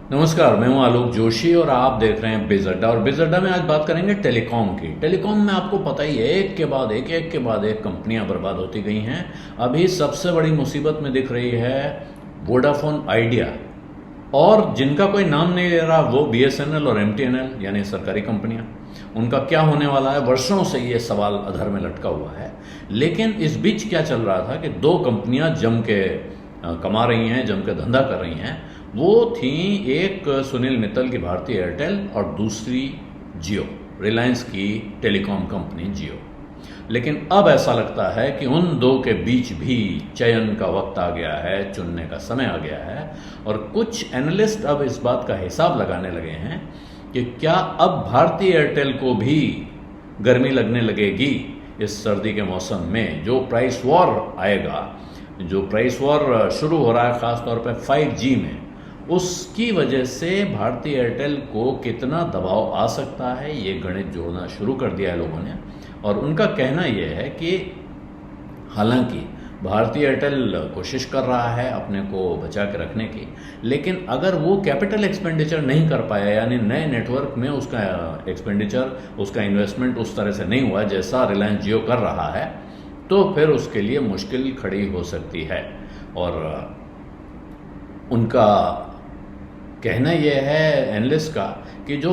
नमस्कार, मैं हूं आलोक जोशी और आप देख रहे हैं बिज अड्डा। और बिज अड्डा में आज बात करेंगे टेलीकॉम की। टेलीकॉम में आपको पता ही है, एक के बाद एक कंपनियां बर्बाद होती गई हैं। अभी सबसे बड़ी मुसीबत में दिख रही है वोडाफोन आइडिया, और जिनका कोई नाम नहीं ले रहा वो बीएसएनएल और एमटीएनएल यानी सरकारी कंपनियां। उनका क्या होने वाला है, वर्षों से ये सवाल अधर में लटका हुआ है। लेकिन इस बीच क्या चल रहा था कि दो कंपनियां जम के कमा रही हैं, जम के धंधा कर रही हैं। वो थी एक सुनील मित्तल की भारतीय एयरटेल और दूसरी जियो, रिलायंस की टेलीकॉम कंपनी जियो। लेकिन अब ऐसा लगता है कि उन दो के बीच भी चयन का वक्त आ गया है, चुनने का समय आ गया है। और कुछ एनालिस्ट अब इस बात का हिसाब लगाने लगे हैं कि क्या अब भारतीय एयरटेल को भी गर्मी लगने लगेगी इस सर्दी के मौसम में। जो प्राइस वॉर आएगा, जो प्राइस वॉर शुरू हो रहा है ख़ासतौर पर 5G में, उसकी वजह से भारतीय एयरटेल को कितना दबाव आ सकता है, ये गणित जोड़ना शुरू कर दिया है लोगों ने। और उनका कहना यह है कि हालांकि भारतीय एयरटेल कोशिश कर रहा है अपने को बचा के रखने की, लेकिन अगर वो कैपिटल एक्सपेंडिचर नहीं कर पाया, यानी नए नेटवर्क में उसका एक्सपेंडिचर, उसका इन्वेस्टमेंट उस तरह से नहीं हुआ जैसा रिलायंस जियो कर रहा है, तो फिर उसके लिए मुश्किल खड़ी हो सकती है। और उनका कहना यह है एनालिस्ट का कि जो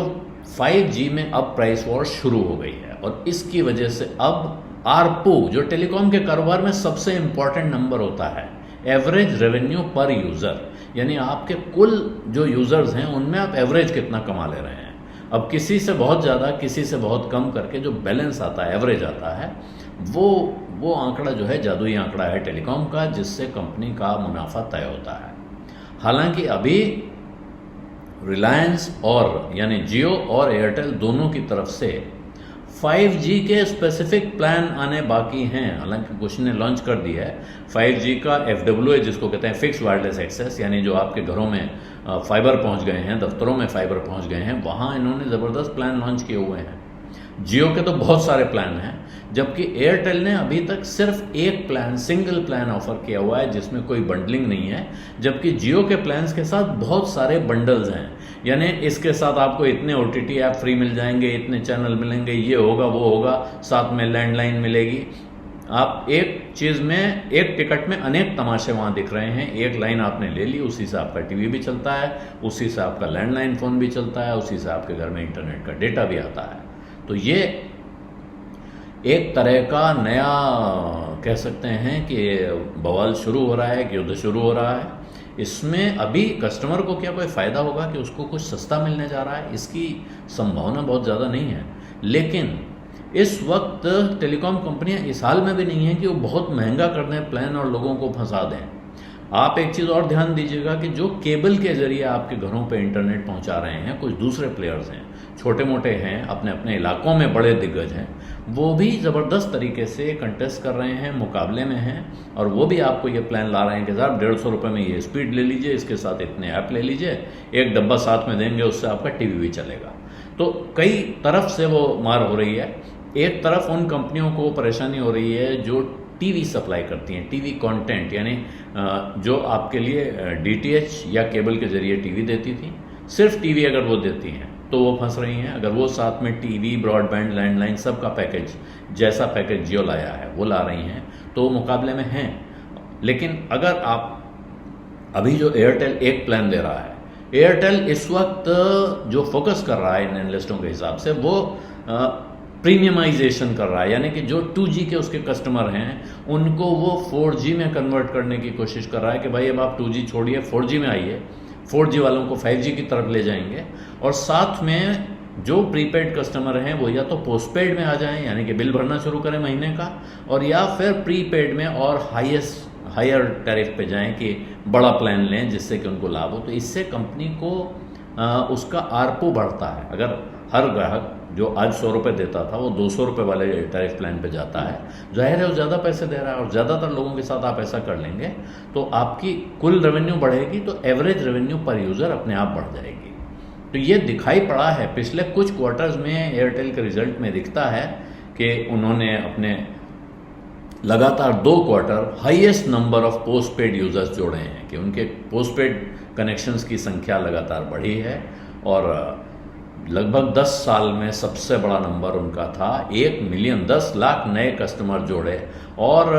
5G में अब प्राइस वॉर शुरू हो गई है, और इसकी वजह से अब आरपू, जो टेलीकॉम के कारोबार में सबसे इंपॉर्टेंट नंबर होता है, एवरेज रेवेन्यू पर यूज़र, यानी आपके कुल जो यूज़र्स हैं उनमें आप एवरेज कितना कमा ले रहे हैं। अब किसी से बहुत ज़्यादा, किसी से बहुत कम करके जो बैलेंस आता है, एवरेज आता है, वो आंकड़ा जो है जादुई आंकड़ा है टेलीकॉम का, जिससे कंपनी का मुनाफा तय होता है। हालांकि अभी रिलायंस और यानी जियो और एयरटेल दोनों की तरफ से 5G के स्पेसिफिक प्लान आने बाकी हैं। हालांकि कुछ ने लॉन्च कर दिया है 5G का FWA, जिसको कहते हैं फिक्स वायरलेस एक्सेस, यानी जो आपके घरों में फाइबर पहुंच गए हैं, दफ्तरों में फाइबर पहुंच गए हैं, वहाँ इन्होंने ज़बरदस्त प्लान लॉन्च किए हुए हैं। जियो के तो बहुत सारे प्लान हैं, जबकि एयरटेल ने अभी तक सिर्फ एक प्लान, सिंगल प्लान ऑफर किया हुआ है जिसमें कोई बंडलिंग नहीं है। जबकि जियो के प्लान्स के साथ बहुत सारे बंडल्स हैं, यानी इसके साथ आपको इतने OTT ऐप फ्री मिल जाएंगे, इतने चैनल मिलेंगे, ये होगा वो होगा, साथ में लैंडलाइन मिलेगी। आप एक चीज़ में, एक टिकट में अनेक तमाशे वहाँ दिख रहे हैं। एक लाइन आपने ले ली, उसी से आपका टीवी भी चलता है, उसी से आपका लैंडलाइन फ़ोन भी चलता है, उसी से आपके घर में इंटरनेट का डेटा भी आता है। तो ये एक तरह का नया कह सकते हैं कि बवाल शुरू हो रहा है, कि युद्ध शुरू हो रहा है। इसमें अभी कस्टमर को क्या कोई फ़ायदा होगा कि उसको कुछ सस्ता मिलने जा रहा है, इसकी संभावना बहुत ज़्यादा नहीं है। लेकिन इस वक्त टेलीकॉम कंपनियां इस हाल में भी नहीं है कि वो बहुत महंगा कर दें प्लान और लोगों को फंसा दें। आप एक चीज़ और ध्यान दीजिएगा कि जो केबल के ज़रिए आपके घरों पे इंटरनेट पहुंचा रहे हैं, कुछ दूसरे प्लेयर्स हैं, छोटे मोटे हैं, अपने अपने इलाकों में बड़े दिग्गज हैं, वो भी ज़बरदस्त तरीके से कंटेस्ट कर रहे हैं, मुकाबले में हैं। और वो भी आपको ये प्लान ला रहे हैं कि साहब 150 रुपये में ये स्पीड ले लीजिए, इसके साथ इतने ऐप ले लीजिए, एक डब्बा साथ में देंगे, उससे आपका टीवी भी चलेगा। तो कई तरफ से वो मार हो रही है। एक तरफ उन कंपनियों को परेशानी हो रही है जो टीवी सप्लाई करती हैं, टीवी कंटेंट, यानी जो आपके लिए DTH या केबल के ज़रिए टीवी देती थी, सिर्फ टीवी अगर वो देती हैं तो वो फंस रही हैं। अगर वो साथ में टीवी, ब्रॉडबैंड, लैंडलाइन सब का पैकेज, जैसा पैकेज जियो लाया है वो ला रही हैं, तो वो मुकाबले में हैं। लेकिन अगर आप अभी जो एयरटेल एक प्लान दे रहा है, एयरटेल इस वक्त जो फोकस कर रहा है इन एनालिस्टों के हिसाब से, वो प्रीमियमाइजेशन कर रहा है, यानी कि जो 2G के उसके कस्टमर हैं उनको वो 4G में कन्वर्ट करने की कोशिश कर रहा है कि भाई अब आप 2G छोड़िए, 4G में आइए। 4G वालों को 5G की तरफ ले जाएंगे, और साथ में जो प्रीपेड कस्टमर हैं वो या तो पोस्टपेड में आ जाएं, यानी कि बिल भरना शुरू करें महीने का, और या फिर प्रीपेड में और हायर टैरिफ पे जाएं कि बड़ा प्लान लें जिससे कि उनको लाभ हो। तो इससे कंपनी को उसका आरपू बढ़ता है। अगर हर ग्राहक जो आज 100 रुपये देता था वो 200 रुपये वाले टैरिफ प्लान पे जाता है, जाहिर है वो ज़्यादा पैसे दे रहा है, और ज़्यादातर लोगों के साथ आप ऐसा कर लेंगे तो आपकी कुल रेवेन्यू बढ़ेगी, तो एवरेज रेवेन्यू पर यूज़र अपने आप बढ़ जाएगी। तो ये दिखाई पड़ा है पिछले कुछ क्वार्टर्स में, एयरटेल के रिजल्ट में दिखता है कि उन्होंने अपने लगातार 2 quarter highest number of post paid users जोड़े हैं, कि उनके पोस्ट पेड कनेक्शंस की संख्या लगातार बढ़ी है और लगभग 10 साल में सबसे बड़ा नंबर उनका था। 1 मिलियन 10 लाख नए कस्टमर जोड़े और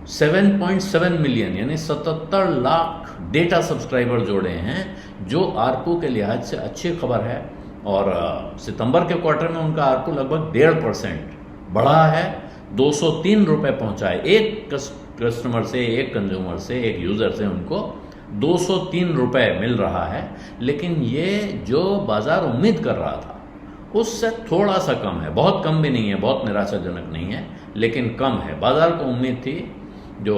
7.7 मिलियन यानी 77 लाख डेटा सब्सक्राइबर जोड़े हैं, जो आरपू के लिहाज से अच्छी खबर है। और सितंबर के क्वार्टर में उनका आरपू लगभग 1.5% बढ़ा है, 203 रुपये पहुंचा है। एक कस्टमर से, एक कंज्यूमर से, एक यूज़र से उनको 203 रुपये मिल रहा है। लेकिन ये जो बाजार उम्मीद कर रहा था उससे थोड़ा सा कम है, बहुत कम भी नहीं है, बहुत निराशाजनक नहीं है, लेकिन कम है। बाजार को उम्मीद थी, जो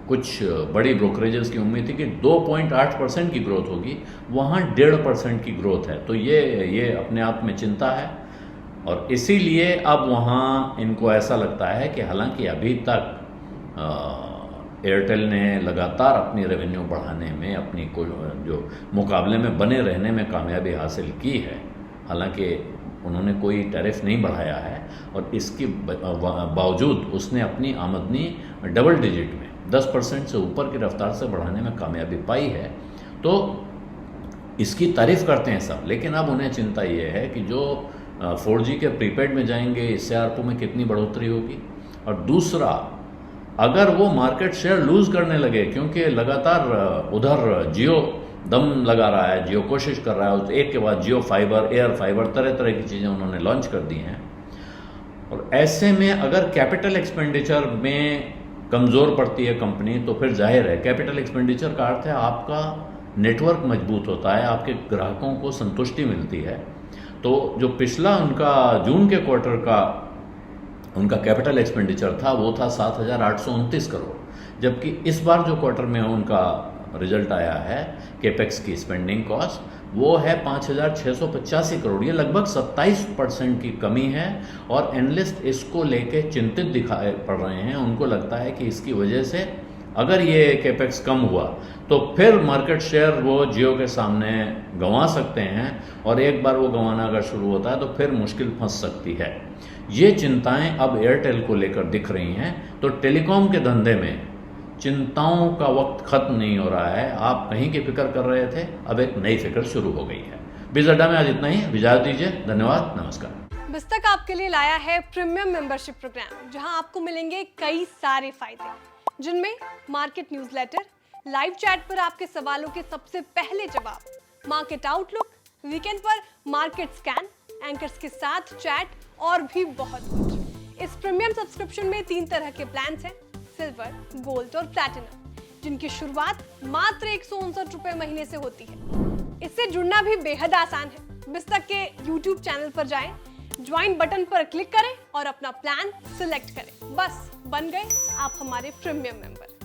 कुछ बड़ी ब्रोकरेजेस की उम्मीद थी कि 2.8% की ग्रोथ होगी, वहाँ 1.5% की ग्रोथ है। तो ये अपने आप में चिंता है और इसीलिए अब वहाँ इनको ऐसा लगता है कि हालांकि अभी तक एयरटेल ने लगातार अपनी रेवेन्यू बढ़ाने में, अपनी जो मुकाबले में बने रहने में कामयाबी हासिल की है, हालांकि उन्होंने कोई टैरिफ नहीं बढ़ाया है और इसके बावजूद उसने अपनी आमदनी डबल डिजिट में 10% से ऊपर की रफ्तार से बढ़ाने में कामयाबी पाई है। तो इसकी तारीफ करते हैं सब, लेकिन अब उन्हें चिंता ये है कि जो 4G के प्रीपेड में जाएंगे, इससे आरपू में कितनी बढ़ोतरी होगी। और दूसरा, अगर वो मार्केट शेयर लूज़ करने लगे, क्योंकि लगातार उधर जियो दम लगा रहा है, जियो कोशिश कर रहा है, एक के बाद जियो फाइबर, एयर फाइबर, तरह तरह की चीज़ें उन्होंने लॉन्च कर दी हैं। और ऐसे में अगर कैपिटल एक्सपेंडिचर में कमज़ोर पड़ती है कंपनी, तो फिर जाहिर है कैपिटल एक्सपेंडिचर का अर्थ है आपका नेटवर्क मजबूत होता है, आपके ग्राहकों को संतुष्टि मिलती है। तो जो पिछला उनका जून के क्वार्टर का उनका कैपिटल एक्सपेंडिचर था वो था 7,829 करोड़, जबकि इस बार जो क्वार्टर में उनका रिजल्ट आया है केपेक्स की स्पेंडिंग कॉस्ट, वो है 5,685 करोड़। ये लगभग 27% की कमी है और एनालिस्ट इसको लेके चिंतित दिखाई पड़ रहे हैं। उनको लगता है कि इसकी वजह से अगर ये केपेक्स कम हुआ तो फिर मार्केट शेयर वो जियो के सामने गंवा सकते हैं और एक बार वो गंवाना अगर शुरू होता है तो फिर मुश्किल फंस सकती है। ये चिंताएं अब एयरटेल को लेकर दिख रही हैं। तो टेलीकॉम के धंधे में चिंताओं का वक्त खत्म नहीं हो रहा है। आप कहीं की फिक्र कर रहे थे, अब एक नई फिक्र शुरू हो गई है। बिज़ अड्डा में आज इतना ही, इजाज़त दीजिए, धन्यवाद, नमस्कार। बिस्तक आपके लिए लाया है प्रीमियम मेंबरशिप प्रोग्राम, जहां आपको मिलेंगे कई सारे फायदे, जिनमें मार्केट न्यूज़लेटर, लाइव चैट पर आपके सवालों के सबसे पहले जवाब, मार्केट आउटलुक, वीकेंड पर मार्केट स्कैन, एंकर्स के साथ चैट और भी बहुत कुछ। इस प्रीमियम सब्सक्रिप्शन में 3 तरह के प्लान्स हैं, सिल्वर, गोल्ड और प्लैटिनम, जिनकी शुरुआत मात्र 159 रुपए महीने से होती है। इससे जुड़ना भी बेहद आसान है। बिस्तक के YouTube चैनल पर जाएं, ज्वाइन बटन पर क्लिक करें और अपना प्लान सिलेक्ट करें। बस बन गए आप हमारे प्रीमियम मेंबर।